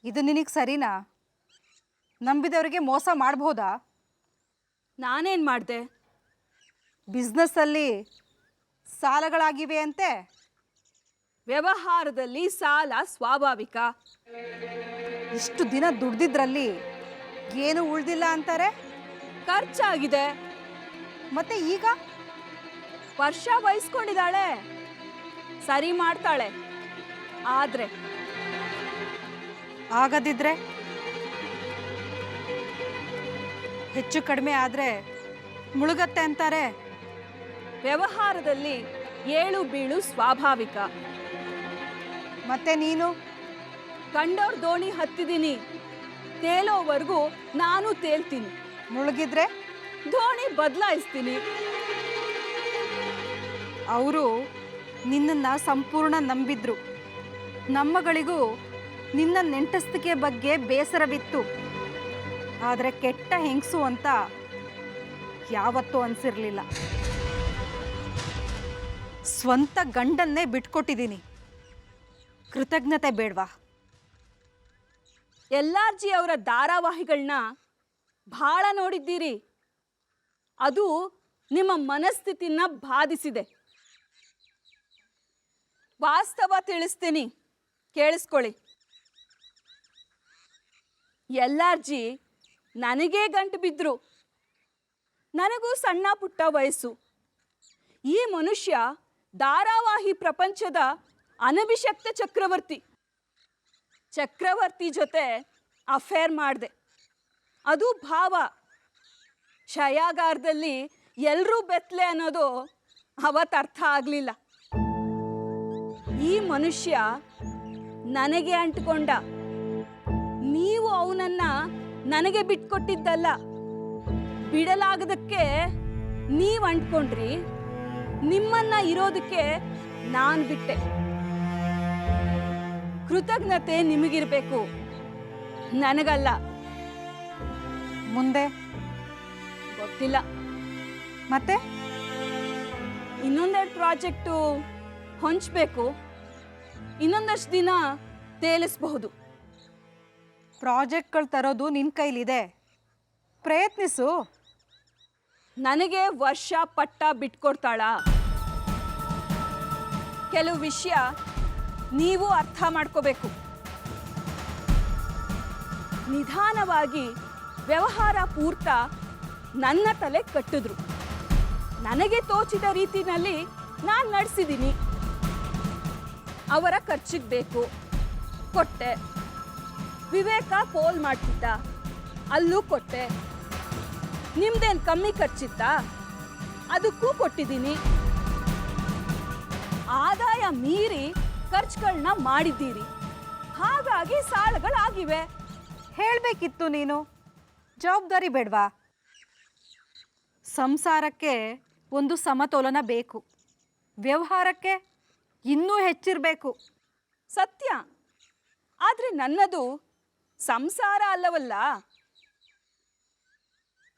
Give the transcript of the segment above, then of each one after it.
ಇದು ನಿನಗೆ ಸರಿನಾ? ನಂಬಿದವರಿಗೆ ಮೋಸ ಮಾಡಬಹುದಾ? ನಾನೇನು ಮಾಡಿದೆ? ಬಿಸ್ನೆಸ್ಸಲ್ಲಿ ಸಾಲಗಳಾಗಿವೆ ಅಂತೆ. ವ್ಯವಹಾರದಲ್ಲಿ ಸಾಲ ಸ್ವಾಭಾವಿಕ. ಇಷ್ಟು ದಿನ ದುಡ್ದಿದ್ರಲ್ಲಿ ಏನು ಉಳಿದಿಲ್ಲ ಅಂತಾರೆ. ಖರ್ಚಾಗಿದೆ. ಮತ್ತೆ ಈಗ ವರ್ಷ ವಹಿಸ್ಕೊಂಡಿದ್ದಾಳೆ, ಸರಿ ಮಾಡ್ತಾಳೆ. ಆದ್ರೆ ಆಗದಿದ್ರೆ ಹೆಚ್ಚು ಕಡಿಮೆ ಆದ್ರೆ ಮುಳುಗತ್ತೆ ಅಂತಾರೆ. ವ್ಯವಹಾರದಲ್ಲಿ ಏಳು ಬೀಳು ಸ್ವಾಭಾವಿಕ. ಮತ್ತೆ ನೀನು ಕಂಡೋರ್ ದೋಣಿ ಹತ್ತಿದ್ದೀನಿ, ತೇಲೋವರೆಗೂ ನಾನು ತೇಲ್ತೀನಿ. ಮುಳುಗಿದ್ರೆ ದೋಣಿ ಬದಲಾಯಿಸ್ತೀನಿ. ಅವರು ನಿನ್ನನ್ನ ಸಂಪೂರ್ಣ ನಂಬಿದ್ರು. ನಮ್ಮಗಳಿಗೂ ನಿನ್ನ ನೆಂಟಸ್ತಿಕೆ ಬಗ್ಗೆ ಬೇಸರವಿತ್ತು. ಆದರೆ ಕೆಟ್ಟ ಹೆಂಗಸು ಅಂತ ಯಾವತ್ತೂ ಅನಿಸಿರ್ಲಿಲ್ಲ. ಸ್ವಂತ ಗಂಡನ್ನೇ ಬಿಟ್ಕೊಟ್ಟಿದ್ದೀನಿ. ಕೃತಜ್ಞತೆ ಬೇಡವಾ? LRG ಅವರ ಧಾರಾವಾಹಿಗಳನ್ನ ಬಹಳ ನೋಡಿದ್ದೀರಿ. ಅದು ನಿಮ್ಮ ಮನಸ್ಥಿತಿನ ಬಾಧಿಸಿದೆ. ವಾಸ್ತವ ತಿಳಿಸ್ತೀನಿ, ಕೇಳಿಸ್ಕೊಳ್ಳಿ. LRG ನನಗೇ ಗಂಟು ಬಿದ್ರು. ನನಗೂ ಸಣ್ಣ ಪುಟ್ಟ ವಯಸ್ಸು. ಈ ಮನುಷ್ಯ ಧಾರಾವಾಹಿ ಪ್ರಪಂಚದ ಅನಭಿಷಕ್ತ ಚಕ್ರವರ್ತಿ ಜೊತೆ ಅಫೇರ್ ಮಾಡಿದೆ. ಅದು ಭಾವ. ಶಯಾಗಾರದಲ್ಲಿ ಎಲ್ಲರೂ ಬೆತ್ತಲೆ ಅನ್ನೋದು ಅವತ್ತು ಅರ್ಥ ಆಗಲಿಲ್ಲ. ಈ ಮನುಷ್ಯ ನನಗೆ ಅಂಟ್ಕೊಂಡ. ನೀವು ಅವನನ್ನ ನನಗೆ ಬಿಟ್ಕೊಟ್ಟಿದ್ದಲ್ಲ. ಬಿಡಲಾಗದಕ್ಕೆ ನೀವು ಅಂಟ್ಕೊಂಡ್ರಿ, ನಿಮ್ಮನ್ನ ಇರೋದಕ್ಕೆ ನಾನು ಬಿಟ್ಟೆ. ಕೃತಜ್ಞತೆ ನಿಮಗಿರ್ಬೇಕು, ನನಗಲ್ಲ. ಮುಂದೆ ಗೊತ್ತಿಲ್ಲ. ಮತ್ತೆ ಇನ್ನೊಂದೆರಡು ಪ್ರಾಜೆಕ್ಟು ಹೊಂಚಬೇಕು. ಇನ್ನೊಂದಷ್ಟು ದಿನ ತೇಲಿಸಬಹುದು. ಪ್ರಾಜೆಕ್ಟ್ಗಳು ತರೋದು ನಿನ್ನ ಕೈಲಿದೆ, ಪ್ರಯತ್ನಿಸು. ನನಗೆ ವರ್ಷ ಪಟ್ಟ ಬಿಟ್ಕೊಡ್ತಾಳ? ಕೆಲವು ವಿಷಯ ನೀವು ಅರ್ಥ ಮಾಡ್ಕೋಬೇಕು. ನಿಧಾನವಾಗಿ ವ್ಯವಹಾರ ಪೂರ್ತ ನನ್ನ ತಲೆ ಕಟ್ಟಿದ್ರು. ನನಗೆ ತೋಚಿದ ರೀತಿನಲ್ಲಿ ನಾನು ನಡೆಸಿದ್ದೀನಿ. ಅವರ ಖರ್ಚಿಗೆ ಬೇಕು, ಕೊಟ್ಟೆ. ವಿವೇಕ ಪೋಲ್ ಮಾಡ್ತಿದ್ದ, ಅಲ್ಲೂ ಕೊಟ್ಟೆ. ನಿಮ್ದೇನು ಕಮ್ಮಿ ಖರ್ಚಿತ್ತ? ಅದಕ್ಕೂ ಕೊಟ್ಟಿದ್ದೀನಿ. ಆದಾಯ ಮೀರಿ ಖರ್ಚುಗಳನ್ನ ಮಾಡಿದ್ದೀರಿ, ಹಾಗಾಗಿ ಸಾಲಗಳಾಗಿವೆ. ಹೇಳಬೇಕಿತ್ತು ನೀನು. ಜವಾಬ್ದಾರಿ ಬೇಡವಾ? ಸಂಸಾರಕ್ಕೆ ಒಂದು ಸಮತೋಲನ ಬೇಕು, ವ್ಯವಹಾರಕ್ಕೆ ಇನ್ನೂ ಹೆಚ್ಚಿರಬೇಕು. ಸತ್ಯ. ಆದರೆ ನನ್ನದು ಸಂಸಾರ ಅಲ್ಲವಲ್ಲ.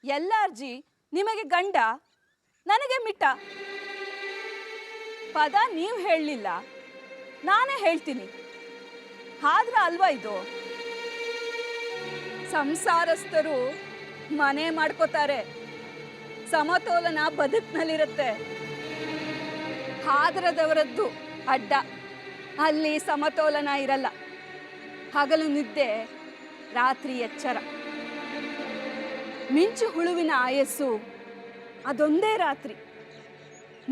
ಎಲ್ಲಾರ್ಜಿ ನಿಮಗೆ ಗಂಡ, ನನಗೆ ಮಿಟ್ಟ. ಪದ ನೀವು ಹೇಳಲಿಲ್ಲ, ನಾನೇ ಹೇಳ್ತೀನಿ. ಆದ್ರ ಅಲ್ವಾ ಇದು? ಸಂಸಾರಸ್ಥರು ಮನೆ ಮಾಡ್ಕೋತಾರೆ, ಸಮತೋಲನ ಬದುಕಿನಲ್ಲಿರುತ್ತೆ. ಹಾದರದವರದ್ದು ಅಡ್ಡ, ಅಲ್ಲಿ ಸಮತೋಲನ ಇರಲ್ಲ. ಹಗಲು ನಿದ್ದೆ, ರಾತ್ರಿ ಎಚ್ಚರ. ಮಿಂಚು ಹುಳುವಿನ ಆಯಸ್ಸು ಅದೊಂದೇ ರಾತ್ರಿ.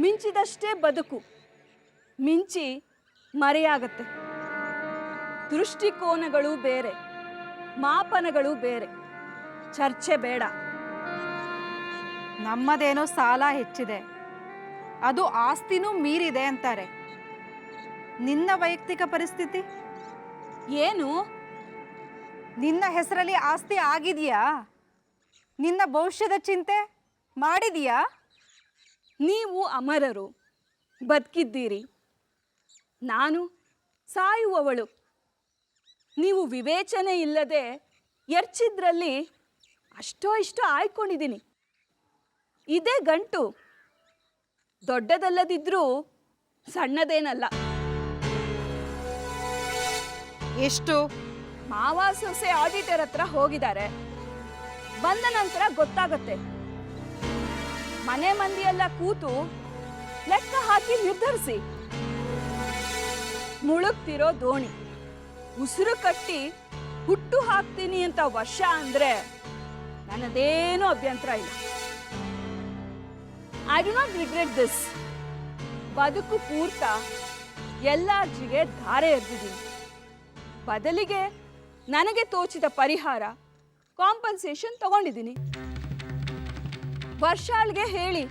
ಮಿಂಚಿದಷ್ಟೇ ಬದುಕು, ಮಿಂಚಿ ಮರೆಯಾಗತ್ತೆ. ದೃಷ್ಟಿಕೋನಗಳು ಬೇರೆ, ಮಾಪನಗಳು ಬೇರೆ. ಚರ್ಚೆ ಬೇಡ. ನಮ್ಮದೇನೋ ಸಾಲ ಹೆಚ್ಚಿದೆ, ಅದು ಆಸ್ತಿನೂ ಮೀರಿದೆ ಅಂತಾರೆ. ನಿನ್ನ ವೈಯಕ್ತಿಕ ಪರಿಸ್ಥಿತಿ ಏನು? ನಿನ್ನ ಹೆಸರಲ್ಲಿ ಆಸ್ತಿ ಆಗಿದೆಯಾ? ನಿನ್ನ ಭವಿಷ್ಯದ ಚಿಂತೆ ಮಾಡಿದೀಯಾ? ನೀವು ಅಮರರು, ಬದುಕಿದ್ದೀರಿ. ನಾನು ಸಾಯುವವಳು. ನೀವು ವಿವೇಚನೆ ಇಲ್ಲದೆ ಎರ್ಚಿದ್ರಲ್ಲಿ ಅಷ್ಟೋ ಇಷ್ಟೋ ಆಯ್ಕೊಂಡಿದ್ದೀನಿ. ಇದೇ ಗಂಟು. ದೊಡ್ಡದಲ್ಲದಿದ್ರೂ ಸಣ್ಣದೇನಲ್ಲ. ಎಷ್ಟು? ಮಾವ ಸೊಸೆ ಆಡಿಟರ್ ಹತ್ರ ಹೋಗಿದ್ದಾರೆ. ಬಂದ ನಂತರ ಗೊತ್ತಾಗತ್ತೆ. ಮನೆ ಮಂದಿಯೆಲ್ಲ ಕೂತು ಲೆಕ್ಕ ಹಾಕಿ ನಿರ್ಧರಿಸಿ. ಮುಳುಗ್ತಿರೋ ದೋಣಿ ಉಸಿರು ಕಟ್ಟಿ ಹುಟ್ಟು ಹಾಕ್ತೀನಿ ಅಂತ ವರ್ಷ ಅಂದ್ರೆ ನನ್ನದೇನೂ ಅಭ್ಯಂತರ ಇಲ್ಲ. I do not regret this. ಬದುಕು ಪೂರ್ತ ಎಲ್ಲಾರ್ಜಿಗೆ ಧಾರೆ ಎರೆದಿದ್ದೀನಿ. ಬದಲಿಗೆ ನನಗೆ ತೋಚಿದ ಪರಿಹಾರ, ಕಾಂಪನ್ಸೇಷನ್ ತಗೊಂಡಿದ್ದೀನಿ. ವರ್ಷಾಳ್ಗೆ ಹೇಳಿ,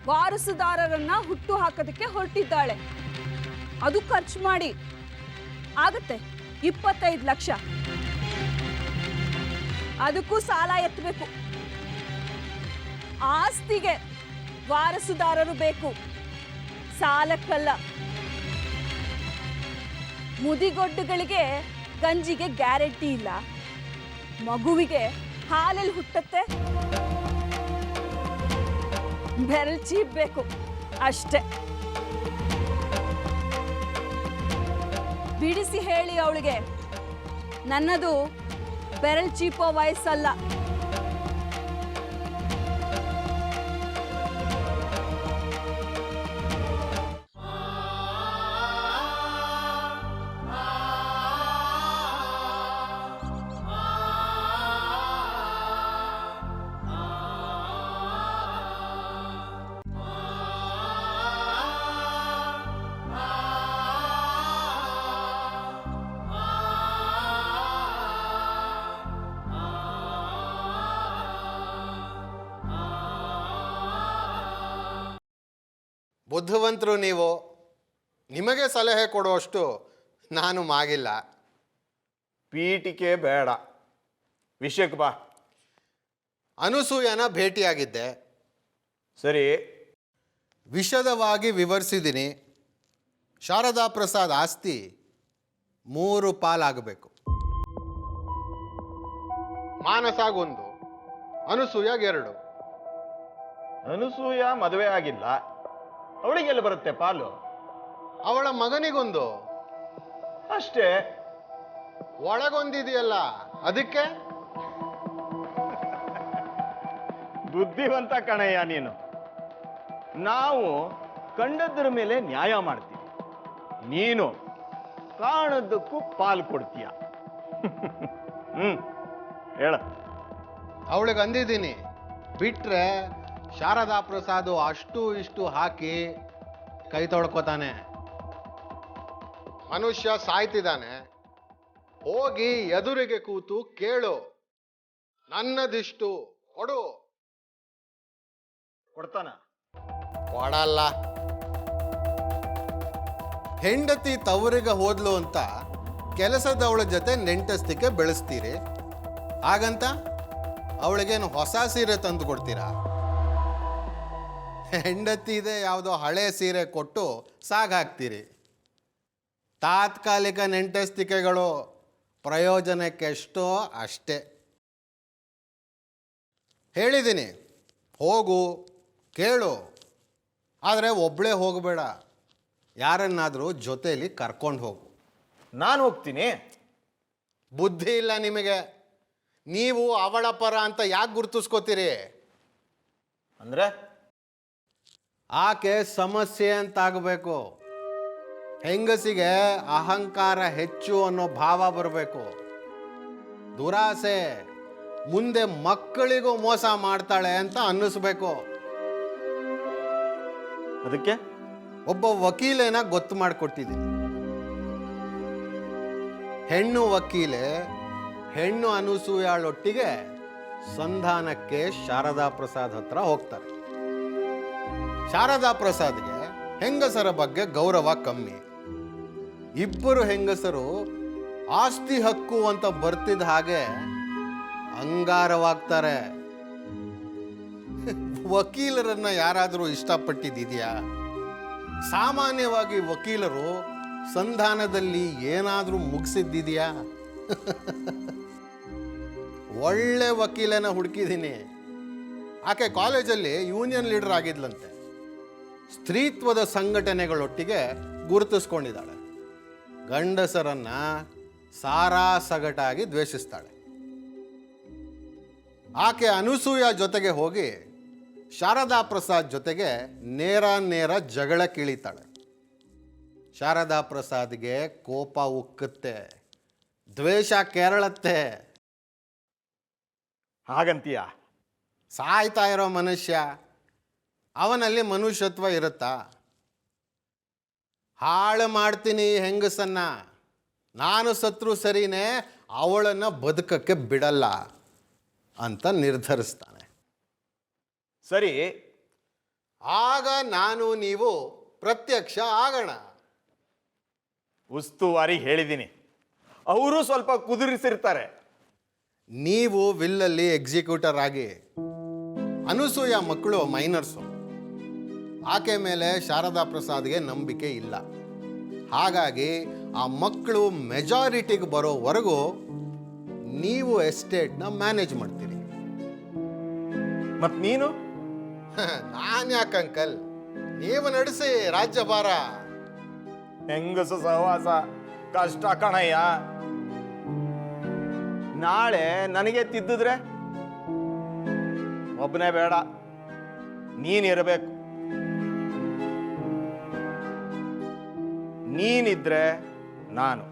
ವಾರಸುದಾರರನ್ನ ಹುಟ್ಟು ಹಾಕೋದಕ್ಕೆ ಹೊರಟಿದ್ದಾಳೆ. ಅದು ಖರ್ಚು ಮಾಡಿ ಆಗತ್ತೆ 25 ಲಕ್ಷ. ಅದಕ್ಕೂ ಸಾಲ ಎತ್ತಬೇಕು. ಆಸ್ತಿಗೆ ವಾರಸುದಾರರು ಬೇಕು, ಸಾಲಕ್ಕಲ್ಲ. ಮುದಿಗೊಡ್ಡುಗಳಿಗೆ ಗಂಜಿಗೆ ಗ್ಯಾರಂಟಿ ಇಲ್ಲ. ಮಗುವಿಗೆ ಹಾಲಲ್ಲಿ ಹುಟ್ಟತ್ತೆ, ಬೆರಳು ಚೀಪ್ಬೇಕು ಅಷ್ಟೆ. ಬಿಡಿಸಿ ಹೇಳಿ ಅವಳಿಗೆ, ನನ್ನದು ಬೆರಳು ಚೀಪೋ ವಯಸ್ಸಲ್ಲ. ಬುದ್ಧಿವಂತರು ನೀವು. ನಿಮಗೆ ಸಲಹೆ ಕೊಡುವಷ್ಟು ನಾನು ಮಾಗಿಲ್ಲ. ಪೀಠಿಕೆ ಬೇಡ, ವಿಷಯಕ್ಕೆ ಬಾ. ಅನಸೂಯನ ಭೇಟಿಯಾಗಿದ್ದೆ. ಸರಿ, ವಿಶದವಾಗಿ ವಿವರಿಸಿದ್ದೀನಿ. ಶಾರದಾ ಪ್ರಸಾದ್ ಆಸ್ತಿ 3 ಪಾಲಾಗಬೇಕು. ಮಾನಸಾಗೊಂದು, ಅನಸೂಯಾಗ 2. ಅನಸೂಯ ಮದುವೆ ಆಗಿಲ್ಲ, ಅವಳಿಗೆಲ್ಲ ಬರುತ್ತೆ ಪಾಲು? ಅವಳ ಮಗನಿಗೊಂದು. ಅಷ್ಟೇ. ಒಳಗೊಂದಿದೆಯಲ್ಲ ಅದಕ್ಕೆ. ಬುದ್ಧಿವಂತ ಕಣಯ್ಯ ನೀನು. ನಾವು ಕಂಡದ್ರ ಮೇಲೆ ನ್ಯಾಯ ಮಾಡ್ತೀವಿ, ನೀನು ಕಾಣದ್ದಕ್ಕೂ ಪಾಲು ಕೊಡ್ತೀಯ. ಹೇಳ. ಅವಳಿಗೆ ಅಂದಿದ್ದೀನಿ, ಬಿಟ್ರೆ ಶಾರದಾ ಪ್ರಸಾದ್ ಅಷ್ಟು ಇಷ್ಟು ಹಾಕಿ ಕೈ ತೊಳ್ಕೊತಾನೆ. ಮನುಷ್ಯ ಸಾಯ್ತಿದ್ದಾನೆ, ಹೋಗಿ ಎದುರಿಗೆ ಕೂತು ಕೇಳು, ನನ್ನದಿಷ್ಟು ಕೊಡು. ಕೊಡ್ತಾನ? ಕೊಡಲ್ಲ. ಹೆಂಡತಿ ತವರಿಗೆ ಹೋದ್ಲು ಅಂತ ಕೆಲಸದವಳ ಜೊತೆ ನೆಂಟಸ್ತಿಕೆ ಬೆಳೆಸ್ತೀರಿ. ಹಾಗಂತ ಅವಳಿಗೇನು ಹೊಸ ಸೀರೆ ತಂದು ಕೊಡ್ತೀರಾ? ಹೆಂಡತಿದೆ ಯಾವುದೋ ಹಳೆ ಸೀರೆ ಕೊಟ್ಟು ಸಾಗಾಕ್ತೀರಿ. ತಾತ್ಕಾಲಿಕ ನೆಂಟಸ್ತಿಕೆಗಳು ಪ್ರಯೋಜನಕ್ಕೆಷ್ಟೋ ಅಷ್ಟೇ. ಹೇಳಿದ್ದೀನಿ, ಹೋಗು, ಕೇಳು, ಆದರೆ ಒಬ್ಬಳೇ ಹೋಗಬೇಡ, ಯಾರನ್ನಾದರೂ ಜೊತೆಯಲ್ಲಿ ಕರ್ಕೊಂಡು ಹೋಗು. ನಾನು ಹೋಗ್ತೀನಿ. ಬುದ್ಧಿ ಇಲ್ಲ ನಿಮಗೆ. ನೀವು ಅವಳ ಪರ ಅಂತ ಯಾಕೆ ಗುರುತಿಸ್ಕೋತೀರಿ? ಅಂದ್ರೆ ಆಕೆ ಸಮಸ್ಯೆ ಅಂತಾಗಬೇಕು. ಹೆಂಗಸಿಗೆ ಅಹಂಕಾರ ಹೆಚ್ಚು ಅನ್ನೋ ಭಾವ ಬರಬೇಕು. ದುರಾಸೆ, ಮುಂದೆ ಮಕ್ಕಳಿಗೂ ಮೋಸ ಮಾಡ್ತಾಳೆ ಅಂತ ಅನ್ನಿಸ್ಬೇಕು. ಅದಕ್ಕೆ ಒಬ್ಬ ವಕೀಲನ ಗೊತ್ತು ಮಾಡಿಕೊಟ್ಟಿದ್ದೀನಿ. ಹೆಣ್ಣು ವಕೀಲೆ ಹೆಣ್ಣು ಅನಸೂಯಾಳೊಟ್ಟಿಗೆ ಸಂಧಾನಕ್ಕೆ ಶಾರದಾ ಪ್ರಸಾದ್ ಹತ್ರ ಹೋಗ್ತಾರೆ. ಶಾರದಾ ಪ್ರಸಾದ್ಗೆ ಹೆಂಗಸರ ಬಗ್ಗೆ ಗೌರವ ಕಮ್ಮಿ. ಇಬ್ಬರು ಹೆಂಗಸರು ಆಸ್ತಿ ಹಕ್ಕು ಅಂತ ಬರ್ತಿದ್ದ ಹಾಗೆ ಅಂಗಾರವಾಗ್ತಾರೆ. ವಕೀಲರನ್ನ ಯಾರಾದರೂ ಇಷ್ಟಪಟ್ಟಿದ್ಯಾ? ಸಾಮಾನ್ಯವಾಗಿ ವಕೀಲರು ಸಂಧಾನದಲ್ಲಿ ಏನಾದರೂ ಮುಗಿಸಿದ್ದಿದೆಯಾ? ಒಳ್ಳೆ ವಕೀಲನ ಹುಡುಕಿದ್ದೀನಿ. ಆಕೆ ಕಾಲೇಜಲ್ಲಿ ಯೂನಿಯನ್ ಲೀಡರ್ ಆಗಿದ್ಲಂತೆ. ಸ್ತ್ರೀತ್ವದ ಸಂಘಟನೆಗಳೊಟ್ಟಿಗೆ ಗುರುತಿಸ್ಕೊಂಡಿದ್ದಾಳೆ. ಗಂಡಸರನ್ನ ಸಾರಾಸಗಟಾಗಿ ದ್ವೇಷಿಸ್ತಾಳೆ. ಆಕೆ ಅನಸೂಯ ಜೊತೆಗೆ ಹೋಗಿ ಶಾರದಾ ಪ್ರಸಾದ್ ಜೊತೆಗೆ ನೇರ ಜಗಳಕ್ಕಿಳಿತಾಳೆ. ಶಾರದಾ ಪ್ರಸಾದ್ಗೆ ಕೋಪ ಉಕ್ಕುತ್ತೆ, ದ್ವೇಷ ಕೆರಳತ್ತೆ. ಹಾಗಂತೀಯ? ಸಾಯ್ತಾ ಇರೋ ಮನುಷ್ಯ, ಅವನಲ್ಲಿ ಮನುಷ್ಯತ್ವ ಇರುತ್ತಾ? ಹಾಳು ಮಾಡ್ತೀನಿ ಹೆಂಗಸನ್ನ, ನಾನು ಸತ್ರು ಸರಿನೇ, ಅವಳನ್ನು ಬದುಕಕ್ಕೆ ಬಿಡಲ್ಲ ಅಂತ ನಿರ್ಧರಿಸ್ತಾನೆ. ಸರಿ, ಆಗ ನಾನು ನೀವು ಪ್ರತ್ಯಕ್ಷ ಆಗೋಣ. ಉಸ್ತುವಾರಿ ಹೇಳಿದ್ದೀನಿ, ಅವರು ಸ್ವಲ್ಪ ಕುದುರಿಸಿರ್ತಾರೆ. ನೀವು ವಿಲ್ಲಲ್ಲಿ ಎಕ್ಸಿಕ್ಯೂಟರ್ ಆಗಿ, ಅನಸೂಯ ಮಕ್ಕಳು ಮೈನರ್ಸು. ಆಕೆ ಮೇಲೆ ಶಾರದಾ ಪ್ರಸಾದ್ಗೆ ನಂಬಿಕೆ ಇಲ್ಲ. ಹಾಗಾಗಿ ಆ ಮಕ್ಕಳು ಮೆಜಾರಿಟಿಗೆ ಬರೋವರೆಗೂ ನೀವು ಎಸ್ಟೇಟ್ನ ಮ್ಯಾನೇಜ್ ಮಾಡ್ತೀರಿ. ಮತ್ ನೀನು? ನಾನು ಯಾಕೆ ಅಂಕಲ್, ನೀವು ನಡೆಸಿ ರಾಜ್ಯಭಾರ. ಹೆಂಗಸು ಸಹವಾಸ ಕಷ್ಟ ಕಣಯ್ಯ. ನಾಳೆ ನನಗೆ ತಿದ್ದಿದ್ರೆ ಒಬ್ಬನೇ ಬೇಡ, ನೀನಿರಬೇಕು. ನೀನಿದ್ರೆ ನಾನು,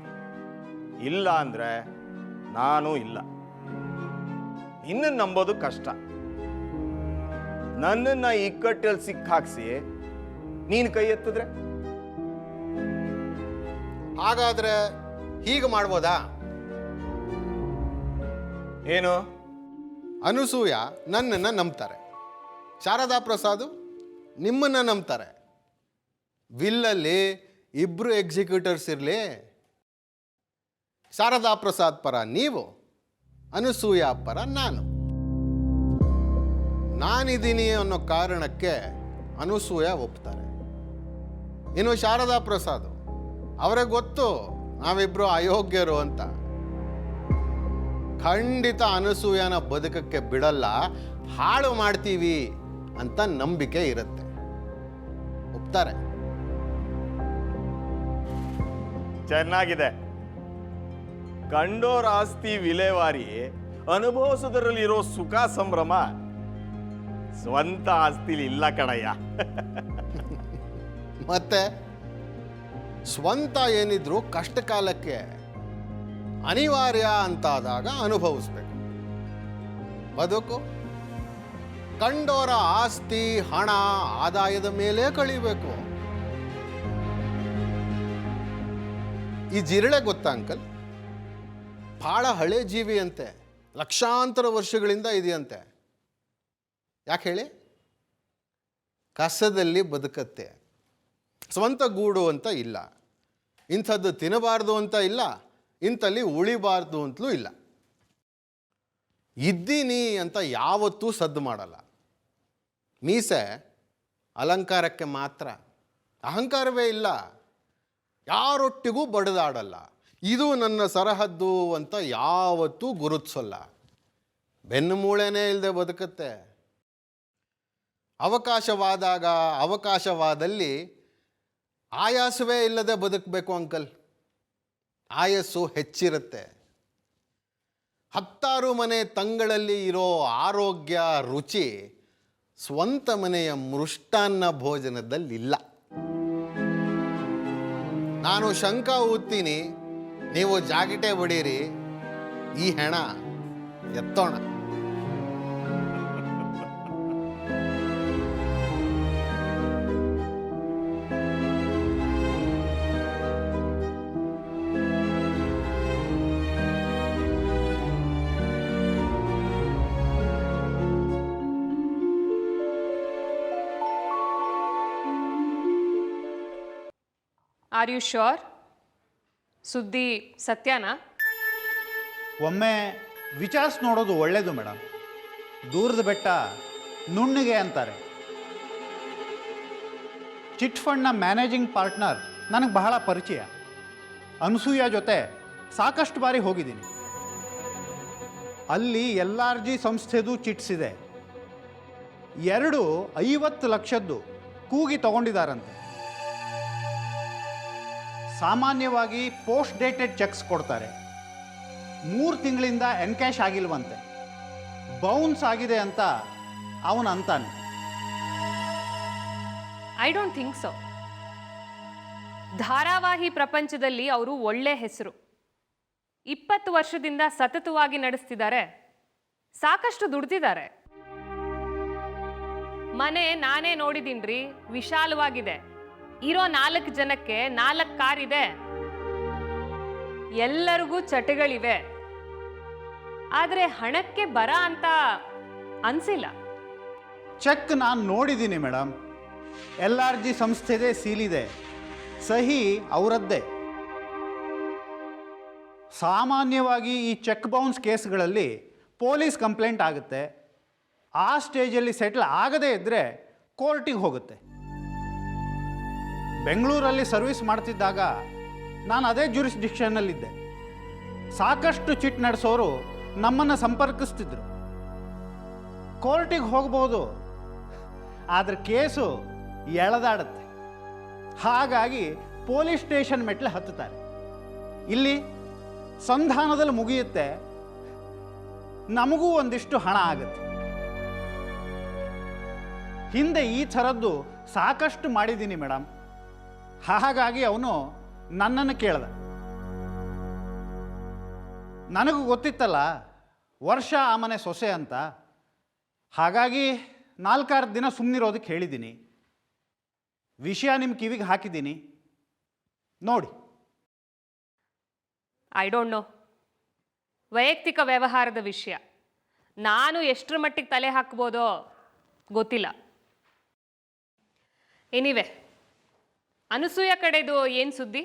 ಇಲ್ಲ ಅಂದ್ರೆ ನಾನು ಇಲ್ಲ. ಇನ್ನು ನಂಬೋದು ಕಷ್ಟ. ನನ್ನನ್ನ ಇಕ್ಕಟ್ಟಲ್ಲಿ ಸಿಕ್ಕಾಕ್ಸಿ ನೀನು ಕೈ ಎತ್ತಿದ್ರೆ? ಹಾಗಾದ್ರೆ ಹೀಗೆ ಮಾಡ್ಬೋದಾ? ಏನು? ಅನಸೂಯ ನನ್ನನ್ನು ನಂಬ್ತಾರೆ, ಶಾರದಾ ಪ್ರಸಾದ್ ನಿಮ್ಮನ್ನ ನಂಬ್ತಾರೆ. ವಿಲ್ಲಲ್ಲಿ ಇಬ್ರು ಎಕ್ಸಿಕ್ಯೂಟರ್ಸ್ ಇರಲಿ. ಶಾರದಾ ಪ್ರಸಾದ್ ಪರ ನೀವು, ಅನಸೂಯ ಪರ ನಾನು. ನಾನಿದ್ದೀನಿ ಅನ್ನೋ ಕಾರಣಕ್ಕೆ ಅನಸೂಯ ಒಪ್ತಾರೆ. ಇನ್ನು ಶಾರದಾ ಪ್ರಸಾದ್, ಅವರಿಗೆ ಗೊತ್ತು ನಾವಿಬ್ರು ಅಯೋಗ್ಯರು ಅಂತ. ಖಂಡಿತ ಅನಸೂಯನ ಬದುಕಕ್ಕೆ ಬಿಡಲ್ಲ, ಹಾಳು ಮಾಡ್ತೀವಿ ಅಂತ ನಂಬಿಕೆ ಇರುತ್ತೆ. ಒಪ್ತಾರೆ. ಚೆನ್ನಾಗಿದೆ. ಕಂಡೋರ ಆಸ್ತಿ ವಿಲೇವಾರಿ ಅನುಭವಿಸೋದ್ರಲ್ಲಿರೋ ಸುಖ ಸಂಭ್ರಮ ಸ್ವಂತ ಆಸ್ತಿಲಿ ಇಲ್ಲ ಕಣಯ್ಯ. ಮತ್ತೆ ಸ್ವಂತ ಏನಿದ್ರು ಕಷ್ಟ ಕಾಲಕ್ಕೆ, ಅನಿವಾರ್ಯ ಅಂತಾದಾಗ ಅನುಭವಿಸ್ಬೇಕು. ಬದುಕು ಕಂಡೋರ ಆಸ್ತಿ, ಹಣ, ಆದಾಯದ ಮೇಲೆ ಕಳಿಬೇಕು. ಈ ಜಿರಳೆ ಗೊತ್ತಾ ಅಂಕಲ್? ಬಹಳ ಹಳೆ ಜೀವಿ ಅಂತೆ, ಲಕ್ಷಾಂತರ ವರ್ಷಗಳಿಂದ ಇದೆಯಂತೆ. ಯಾಕೆ ಹೇಳಿ? ಕಸದಲ್ಲಿ ಬದುಕತ್ತೆ, ಸ್ವಂತ ಗೂಡು ಅಂತ ಇಲ್ಲ. ಇಂಥದ್ದು ತಿನ್ನಬಾರ್ದು ಅಂತ ಇಲ್ಲ, ಇಂಥಲ್ಲಿ ಉಳಿಬಾರ್ದು ಅಂತಲೂ ಇಲ್ಲ. ಇದ್ದೀನಿ ಅಂತ ಯಾವತ್ತೂ ಸದ್ದು ಮಾಡಲ್ಲ. ಮೀಸೆ ಅಲಂಕಾರಕ್ಕೆ ಮಾತ್ರ, ಅಹಂಕಾರವೇ ಇಲ್ಲ. ಯಾರೊಟ್ಟಿಗೂ ಬಡಿದಾಡಲ್ಲ. ಇದು ನನ್ನ ಸರಹದ್ದು ಅಂತ ಯಾವತ್ತೂ ಗುರುತಿಸಲ್ಲ. ಬೆನ್ನು ಮೂಳೆನೇ ಇಲ್ಲದೆ ಬದುಕುತ್ತೆ. ಅವಕಾಶವಾದಾಗ ಅವಕಾಶವಾದಲ್ಲಿ ಆಯಾಸವೇ ಇಲ್ಲದೆ ಬದುಕಬೇಕು ಅಂಕಲ್. ಆಯಸ್ಸು ಹೆಚ್ಚಿರುತ್ತೆ. 10 ಮನೆ ತಂಗಳಲ್ಲಿ ಇರೋ ಆರೋಗ್ಯ ರುಚಿ ಸ್ವಂತ ಮನೆಯ ಮೃಷ್ಟಾನ್ನ ಭೋಜನದಲ್ಲಿಲ್ಲ. ನಾನು ಶಂಕ ಊದ್ತೀನಿ, ನೀವು ಜಾಗಿಟೆ ಬಡೀರಿ, ಈ ಹೆಣ ಎತ್ತೋಣ. Are you sure? ಸುದ್ದಿ ಸತ್ಯನಾ? ಒಮ್ಮೆ ವಿಚಾರಿಸಿ ನೋಡೋದು ಒಳ್ಳೆಯದು ಮೇಡಮ್. ದೂರದ ಬೆಟ್ಟ ನುಣ್ಣಿಗೆ ಅಂತಾರೆ. ಚಿಟ್ ಫಂಡ್ನ ಮ್ಯಾನೇಜಿಂಗ್ ಪಾರ್ಟ್ನರ್ ನನಗೆ ಬಹಳ ಪರಿಚಯ. ಅನಸೂಯ ಜೊತೆ ಸಾಕಷ್ಟು ಬಾರಿ ಹೋಗಿದ್ದೀನಿ. ಅಲ್ಲಿ LRG ಸಂಸ್ಥೆದು ಚಿಟ್ಸ್ ಇದೆ. 50 ಲಕ್ಷದ್ದು ಕೂಗಿ ತಗೊಂಡಿದ್ದಾರಂತೆ. ಸಾಮಾನ್ಯವಾಗಿ ಪೋಸ್ಟ್ ಡೇಟೆಡ್ ಚೆಕ್ಸ್ ಕೊಡ್ತಾರೆ. 3 ತಿಂಗಳಿಂದ ಎನ್ಕ್ಯಾಶ್ ಆಗಿಲ್ವಂತೆ. ಬೌನ್ಸ್ ಆಗಿದೆ ಅಂತ ಅವನು ಅಂತಾನೆ. I don't think so. ಧಾರಾವಾಹಿ ಪ್ರಪಂಚದಲ್ಲಿ ಅವರು ಒಳ್ಳೆ ಹೆಸರು. 20 ವರ್ಷದಿಂದ ಸತತವಾಗಿ ನಡೆಸ್ತಿದ್ದಾರೆ. ಸಾಕಷ್ಟು ದುಡ್ದಿದ್ದಾರೆ. ಮನೆ ನಾನೇ ನೋಡಿದೀನ್ರಿ, ವಿಶಾಲವಾಗಿದೆ. ಇರೋ 4 ಜನಕ್ಕೆ 4 ಕಾರ್ ಇದೆ. ಎಲ್ಲರಿಗೂ ಚಟಗಳಿವೆ. ಆದರೆ ಹಣಕ್ಕೆ ಬರ ಅಂತ ಅನ್ಸಿಲ್ಲ. ಚೆಕ್ ನಾನು ನೋಡಿದ್ದೀನಿ ಮೇಡಮ್. LRG ಸಂಸ್ಥೆದೇ ಸೀಲಿದೆ, ಸಹಿ ಅವರದ್ದೇ. ಸಾಮಾನ್ಯವಾಗಿ ಈ ಚೆಕ್ ಬೌನ್ಸ್ ಕೇಸ್ಗಳಲ್ಲಿ ಪೊಲೀಸ್ ಕಂಪ್ಲೇಂಟ್ ಆಗುತ್ತೆ. ಆ ಸ್ಟೇಜಲ್ಲಿ ಸೆಟ್ಲ್ ಆಗದೇ ಇದ್ದರೆ ಕೋರ್ಟಿಗೆ ಹೋಗುತ್ತೆ. ಬೆಂಗಳೂರಲ್ಲಿ ಸರ್ವಿಸ್ ಮಾಡ್ತಿದ್ದಾಗ ನಾನು ಅದೇ ಜ್ಯೂರಿಸ್ಡಿಕ್ಷನ್ನಲ್ಲಿದ್ದೆ. ಸಾಕಷ್ಟು ಚಿಟ್ ನಡೆಸೋರು ನಮ್ಮನ್ನು ಸಂಪರ್ಕಿಸ್ತಿದ್ರು. ಕೋರ್ಟಿಗೆ ಹೋಗ್ಬೋದು, ಆದರೆ ಕೇಸು ಎಳೆದಾಡುತ್ತೆ. ಹಾಗಾಗಿ ಪೊಲೀಸ್ ಸ್ಟೇಷನ್ ಮೆಟ್ಲು ಹತ್ತುತ್ತಾರೆ. ಇಲ್ಲಿ ಸಂಧಾನದಲ್ಲಿ ಮುಗಿಯುತ್ತೆ, ನಮಗೂ ಒಂದಿಷ್ಟು ಹಣ ಆಗುತ್ತೆ. ಹಿಂದೆ ಈ ಥರದ್ದು ಸಾಕಷ್ಟು ಮಾಡಿದ್ದೀನಿ ಮೇಡಮ್. ಹಾಗಾಗಿ ಅವನು ನನ್ನನ್ನು ಕೇಳ್ದ. ನನಗೂ ಗೊತ್ತಿತ್ತಲ್ಲ ವರ್ಷ ಆ ಮನೆ ಸೊಸೆ ಅಂತ. ಹಾಗಾಗಿ 4-6 ದಿನ ಸುಮ್ಮನಿರೋದಕ್ಕೆ ಹೇಳಿದ್ದೀನಿ. ವಿಷಯ ನಿಮ್ಮ ಕಿವಿಗೆ ಹಾಕಿದ್ದೀನಿ, ನೋಡಿ. I don't know. ವೈಯಕ್ತಿಕ ವ್ಯವಹಾರದ ವಿಷಯ. ನಾನು ಎಷ್ಟರ ಮಟ್ಟಿಗೆ ತಲೆ ಹಾಕ್ಬೋದೋ ಗೊತ್ತಿಲ್ಲ. ಎನಿವೆ, ಅನಸೂಯ ಕಡೆದು ಏನು ಸುದ್ದಿ?